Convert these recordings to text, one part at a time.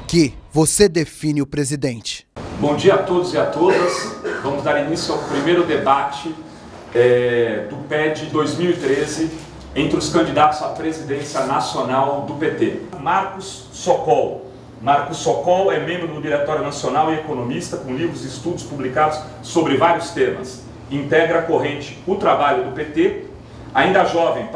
que você define o presidente? Bom dia a todos e a todas. Vamos dar início ao primeiro debate do PED 2013 entre os candidatos à presidência nacional do PT. Marcos Sokol. Marcos Sokol é membro do Diretório Nacional e economista com livros e estudos publicados sobre vários temas. Integra a corrente O Trabalho do PT. Ainda jovem,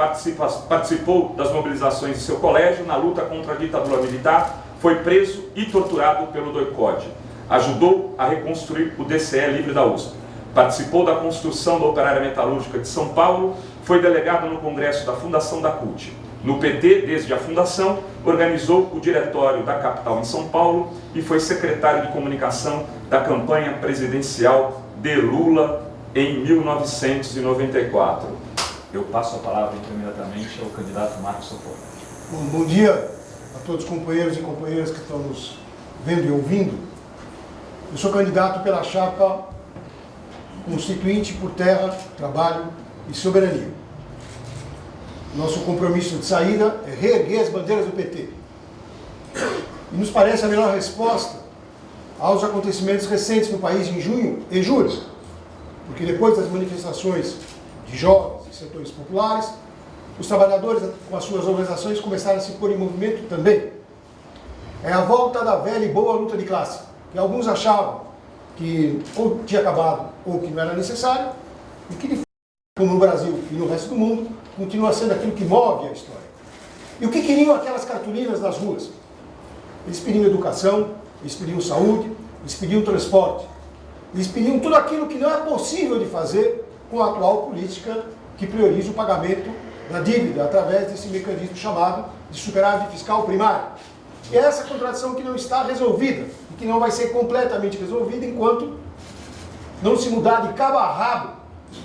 participou das mobilizações de seu colégio na luta contra a ditadura militar, foi preso e torturado pelo DOI-CODE. Ajudou a reconstruir o DCE livre da USP. Participou da construção da Operária Metalúrgica de São Paulo, foi delegado no Congresso da Fundação da CUT. No PT, desde a fundação, organizou o diretório da capital em São Paulo e foi secretário de comunicação da campanha presidencial de Lula em 1994. Eu passo a palavra imediatamente ao candidato Marcos Sokol. Bom dia a todos os companheiros e companheiras que estão nos vendo e ouvindo. Eu sou candidato pela chapa Constituinte por Terra, Trabalho e Soberania. Nosso compromisso de saída é reerguer as bandeiras do PT. E nos parece a melhor resposta aos acontecimentos recentes no país em junho e julho, porque depois das manifestações de jovens e setores populares, os trabalhadores com as suas organizações começaram a se pôr em movimento também. É a volta da velha e boa luta de classe, que alguns achavam que ou tinha acabado ou que não era necessário, e que, como no Brasil e no resto do mundo, continua sendo aquilo que move a história. E o que queriam aquelas cartolinas nas ruas? Eles pediam educação, eles pediam saúde, eles pediam transporte, eles pediam tudo aquilo que não é possível de fazer com a atual política que prioriza o pagamento da dívida através desse mecanismo chamado de superávit fiscal primário. E é essa contradição que não está resolvida e que não vai ser completamente resolvida enquanto não se mudar de cabo a rabo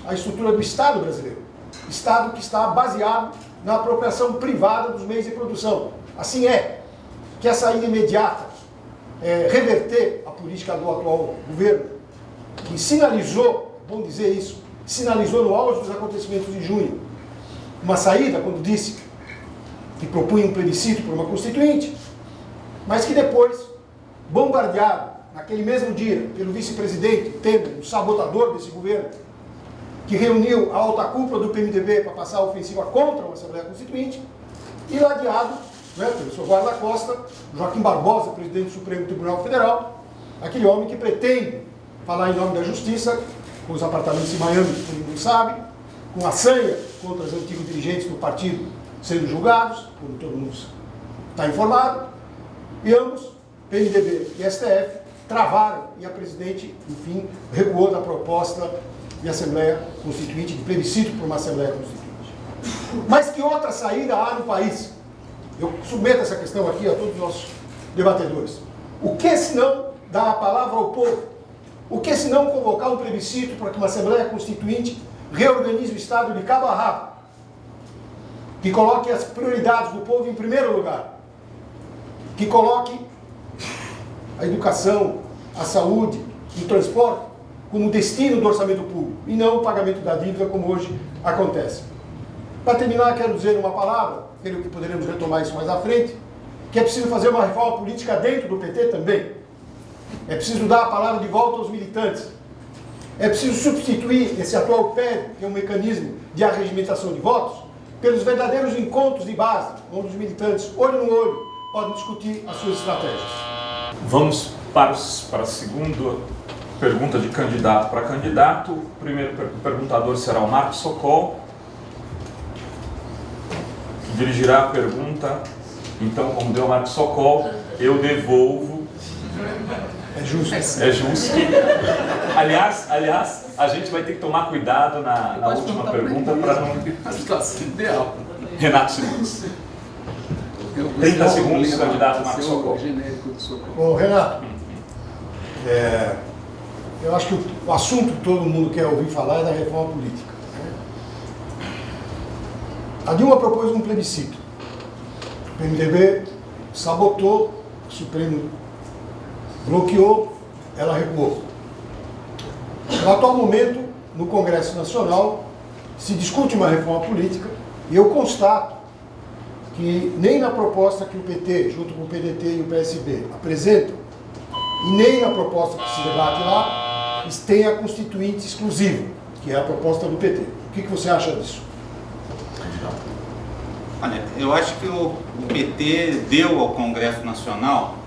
a estrutura do Estado brasileiro. Estado que está baseado na apropriação privada dos meios de produção. Assim é que a saída imediata é reverter a política do atual governo, que sinalizou, bom dizer isso, sinalizou no auge dos acontecimentos de junho, uma saída, quando disse que propunha um plebiscito por uma constituinte, mas que depois, bombardeado, naquele mesmo dia, pelo vice-presidente Temer, o sabotador desse governo, que reuniu a alta cúpula do PMDB para passar a ofensiva contra uma Assembleia Constituinte, e ladeado pelo seu guarda-costa, Joaquim Barbosa, presidente do Supremo Tribunal Federal, aquele homem que pretende falar em nome da justiça, com os apartamentos em Miami, que todo mundo sabe, com a sanha contra os antigos dirigentes do partido sendo julgados, como todo mundo está informado, e ambos, PMDB e STF, travaram e a presidente, enfim, recuou da proposta de Assembleia Constituinte, de plebiscito por uma Assembleia Constituinte. Mas que outra saída há no país? Eu submeto essa questão aqui a todos os nossos debatedores. O que se não dar a palavra ao povo? O que se não convocar um plebiscito para que uma Assembleia Constituinte reorganize o Estado de cabo a rabo? Que coloque as prioridades do povo em primeiro lugar. Que coloque a educação, a saúde, o transporte como destino do orçamento público e não o pagamento da dívida como hoje acontece. Para terminar, quero dizer uma palavra, creio que poderemos retomar isso mais à frente, que é preciso fazer uma reforma política dentro do PT também. É preciso dar a palavra de volta aos militantes. É preciso substituir esse atual PED, que é um mecanismo de arregimentação de votos, pelos verdadeiros encontros de base, onde os militantes, olho no olho, podem discutir as suas estratégias. Vamos para a segunda pergunta de candidato para candidato. O primeiro perguntador será o Marcos Sokol, que dirigirá a pergunta. Então, como deu o Marcos Sokol, eu devolvo. É justo. É justo. Aliás, a gente vai ter que tomar cuidado na última pergunta para não... A situação ideal. Renato Simões. 30 segundos, candidato Marcos Sokol. Bom, Renato, eu acho que o assunto que todo mundo quer ouvir falar é da reforma política. A Dilma propôs um plebiscito. O PMDB sabotou, o Supremo bloqueou, ela recuou. No atual momento, no Congresso Nacional, se discute uma reforma política e eu constato que nem na proposta que o PT, junto com o PDT e o PSB, apresentam, e nem na proposta que se debate lá, tem a constituinte exclusiva, que é a proposta do PT. O que você acha disso? Olha, eu acho que o PT deu ao Congresso Nacional,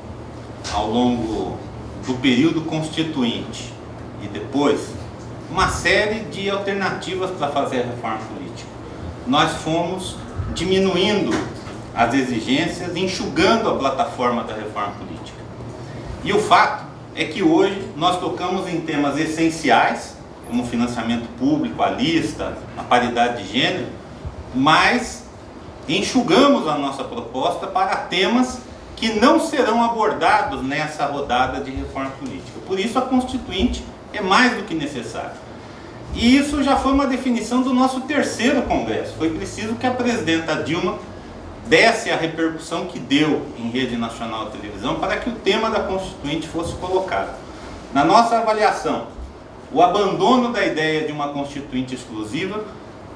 ao longo do período constituinte e depois, uma série de alternativas para fazer a reforma política. Nós fomos diminuindo as exigências, enxugando a plataforma da reforma política. E o fato é que hoje nós tocamos em temas essenciais, como o financiamento público, a lista, a paridade de gênero, mas enxugamos a nossa proposta para temas que não serão abordados nessa rodada de reforma política. Por isso a Constituinte é mais do que necessária. E isso já foi uma definição do nosso terceiro Congresso. Foi preciso que a presidenta Dilma desse a repercussão que deu em rede nacional de televisão para que o tema da Constituinte fosse colocado. Na nossa avaliação, o abandono da ideia de uma Constituinte exclusiva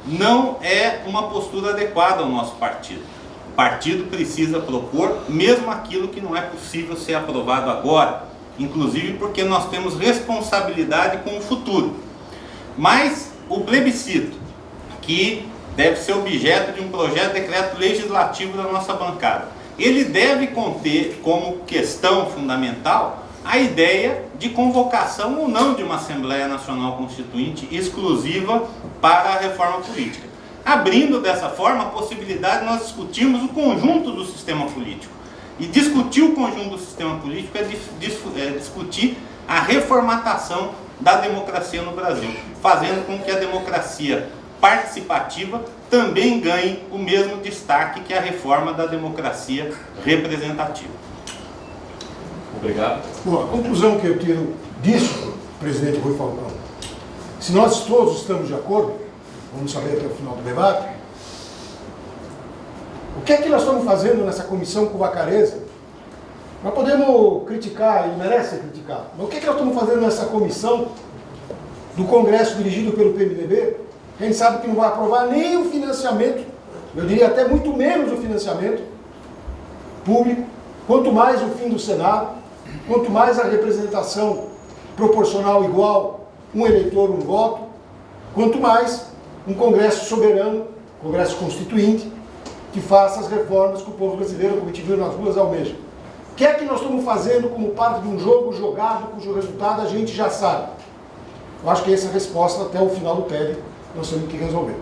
não é uma postura adequada ao nosso partido. O partido precisa propor mesmo aquilo que não é possível ser aprovado agora, inclusive porque nós temos responsabilidade com o futuro. Mas o plebiscito, que deve ser objeto de um projeto de decreto legislativo da nossa bancada, ele deve conter como questão fundamental a ideia de convocação ou não de uma Assembleia Nacional Constituinte exclusiva para a reforma política, abrindo dessa forma a possibilidade de nós discutirmos o conjunto do sistema político. E discutir o conjunto do sistema político é discutir a reformatação da democracia no Brasil, fazendo com que a democracia participativa também ganhe o mesmo destaque que a reforma da democracia representativa. Obrigado. Bom, a conclusão que eu tiro disso, presidente Rui Falcão, se nós todos estamos de acordo, vamos saber até o final do debate, o que é que nós estamos fazendo nessa comissão cubacaresa? Nós podemos criticar, e merece criticar, mas o que é que nós estamos fazendo nessa comissão do Congresso dirigido pelo PMDB? A gente sabe que não vai aprovar nem o financiamento, eu diria até muito menos o financiamento público, quanto mais o fim do Senado, quanto mais a representação proporcional igual, um eleitor, um voto, quanto mais um Congresso soberano, Congresso Constituinte, que faça as reformas que o povo brasileiro, como a gente viu nas ruas, almeja. O que é que nós estamos fazendo como parte de um jogo jogado, cujo resultado a gente já sabe? Eu acho que essa é a resposta até o final do PL, nós temos que resolver.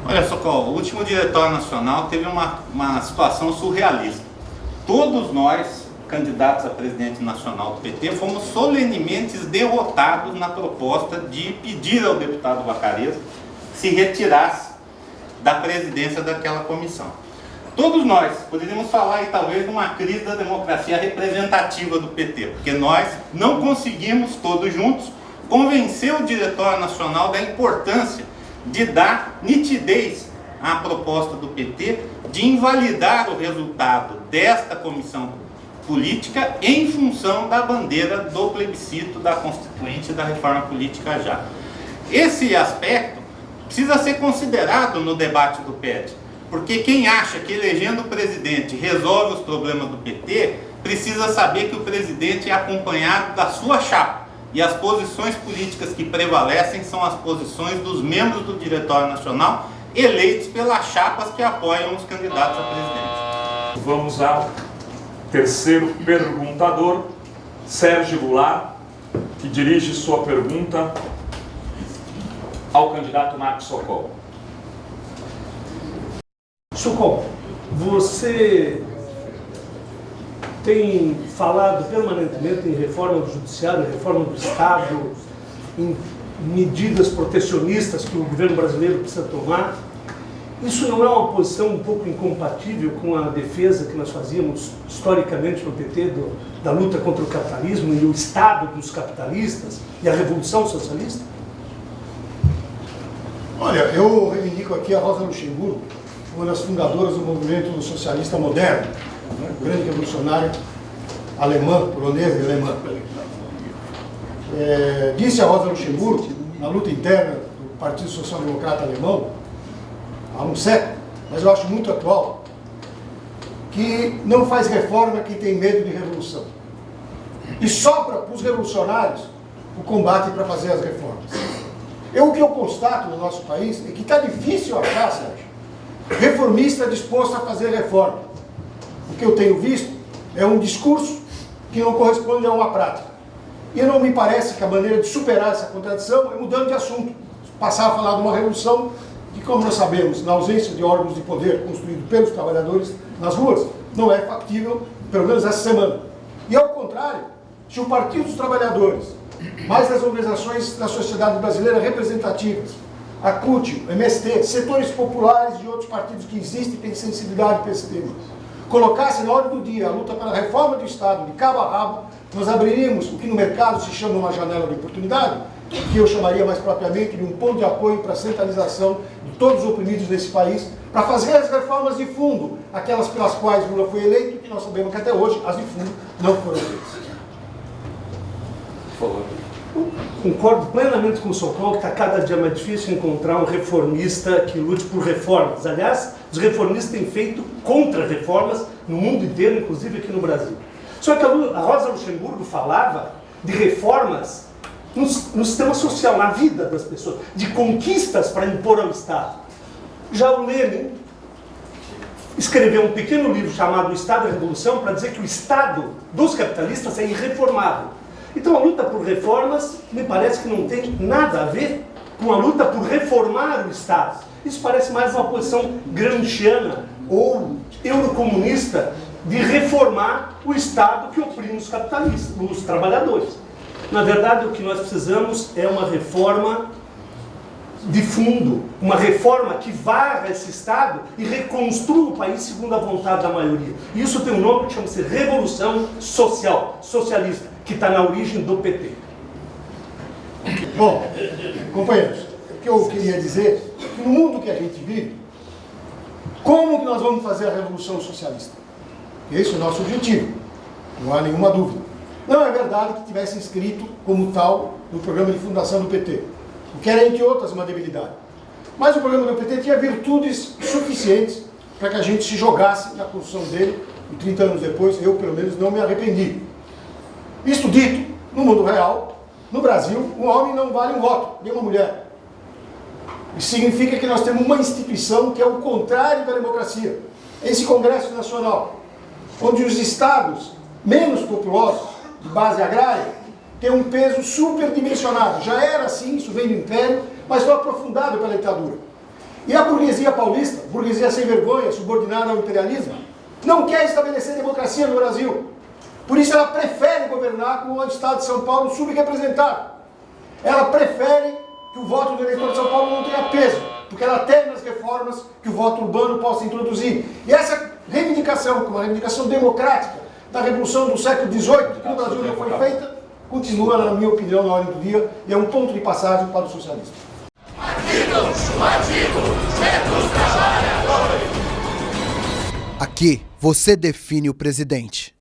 Olha, Socorro, o último Diretório Nacional teve uma situação surrealista. Todos nós, candidatos a presidente nacional do PT, fomos solenemente derrotados na proposta de pedir ao deputado Vacarezza que se retirasse da presidência daquela comissão. Todos nós poderíamos falar aí talvez de uma crise da democracia representativa do PT, porque nós não conseguimos todos juntos convencer o Diretório Nacional da importância de dar nitidez à proposta do PT de invalidar o resultado desta comissão política em função da bandeira do plebiscito, da Constituinte e da reforma política já. Esse aspecto precisa ser considerado no debate do PED, porque quem acha que elegendo o presidente resolve os problemas do PT, precisa saber que o presidente é acompanhado da sua chapa, e as posições políticas que prevalecem são as posições dos membros do Diretório Nacional eleitos pelas chapas que apoiam os candidatos a presidente. Vamos ao terceiro perguntador, Sérgio Goulart, que dirige sua pergunta ao candidato Marcos Socorro. Socorro, você tem falado permanentemente em reforma do judiciário, reforma do Estado, em medidas protecionistas que o governo brasileiro precisa tomar. Isso não é uma posição um pouco incompatível com a defesa que nós fazíamos historicamente no PT da luta contra o capitalismo e o Estado dos capitalistas e a Revolução Socialista? Olha, eu reivindico aqui a Rosa Luxemburgo, uma das fundadoras do movimento socialista moderno, né? Grande revolucionária alemã, polonesa e alemã. Disse a Rosa Luxemburgo, na luta interna do Partido Social Democrata Alemão, há um século, mas eu acho muito atual, que não faz reforma quem tem medo de revolução. E sobra para os revolucionários o combate para fazer as reformas. O que eu constato no nosso país é que está difícil achar, Sérgio, reformista disposto a fazer reforma. O que eu tenho visto é um discurso que não corresponde a uma prática. E não me parece que a maneira de superar essa contradição é mudando de assunto. Passar a falar de uma revolução que, como nós sabemos, na ausência de órgãos de poder construídos pelos trabalhadores nas ruas, não é factível, pelo menos essa semana. E ao contrário, se o Partido dos Trabalhadores, mais das organizações da sociedade brasileira representativas, a CUT, o MST, setores populares de outros partidos que existem e têm sensibilidade para esse tema, colocassem na ordem do dia a luta pela reforma do Estado de cabo a rabo, nós abriríamos o que no mercado se chama uma janela de oportunidade, que eu chamaria mais propriamente de um ponto de apoio para a centralização de todos os oprimidos desse país, para fazer as reformas de fundo, aquelas pelas quais Lula foi eleito, que nós sabemos que até hoje as de fundo não foram feitas. Concordo plenamente com o São Paulo que está cada dia mais difícil encontrar um reformista que lute por reformas. Aliás, os reformistas têm feito contra-reformas no mundo inteiro, inclusive aqui no Brasil. Só que a Rosa Luxemburgo falava de reformas no sistema social, na vida das pessoas, de conquistas para impor ao Estado. Já o Lenin escreveu um pequeno livro chamado O Estado e a Revolução para dizer que o Estado dos capitalistas é irreformável. Então a luta por reformas me parece que não tem nada a ver com a luta por reformar o Estado. Isso parece mais uma posição gramsciana ou eurocomunista de reformar o Estado que oprime os capitalistas, os trabalhadores. Na verdade, o que nós precisamos é uma reforma de fundo, uma reforma que varra esse Estado e reconstrua o país segundo a vontade da maioria. E isso tem um nome que chama-se Revolução Social, socialista, que está na origem do PT. Bom, companheiros, o que eu queria dizer é que no mundo que a gente vive, como que nós vamos fazer a Revolução Socialista? Esse é o nosso objetivo, não há nenhuma dúvida. Não é verdade que tivesse inscrito como tal no programa de fundação do PT, o que era, entre outras, uma debilidade. Mas o programa do PT tinha virtudes suficientes para que a gente se jogasse na construção dele, e 30 anos depois, eu, pelo menos, não me arrependi. Isto dito, no mundo real, no Brasil, um homem não vale um voto, nem uma mulher. Isso significa que nós temos uma instituição que é o contrário da democracia. Esse Congresso Nacional, onde os estados menos populosos, de base agrária, têm um peso superdimensionado. Já era assim, isso vem do Império, mas foi aprofundado pela ditadura. E a burguesia paulista, burguesia sem vergonha, subordinada ao imperialismo, não quer estabelecer democracia no Brasil. Por isso ela prefere governar com o Estado de São Paulo subrepresentado. Ela prefere que o voto do eleitor de São Paulo não tenha peso, porque ela teme as reformas que o voto urbano possa introduzir. E essa reivindicação, como uma reivindicação democrática da Revolução do século XVIII, que no Brasil não foi feita, continua, na minha opinião, na ordem do dia, e é um ponto de passagem para o socialismo. Aqui, você define o presidente.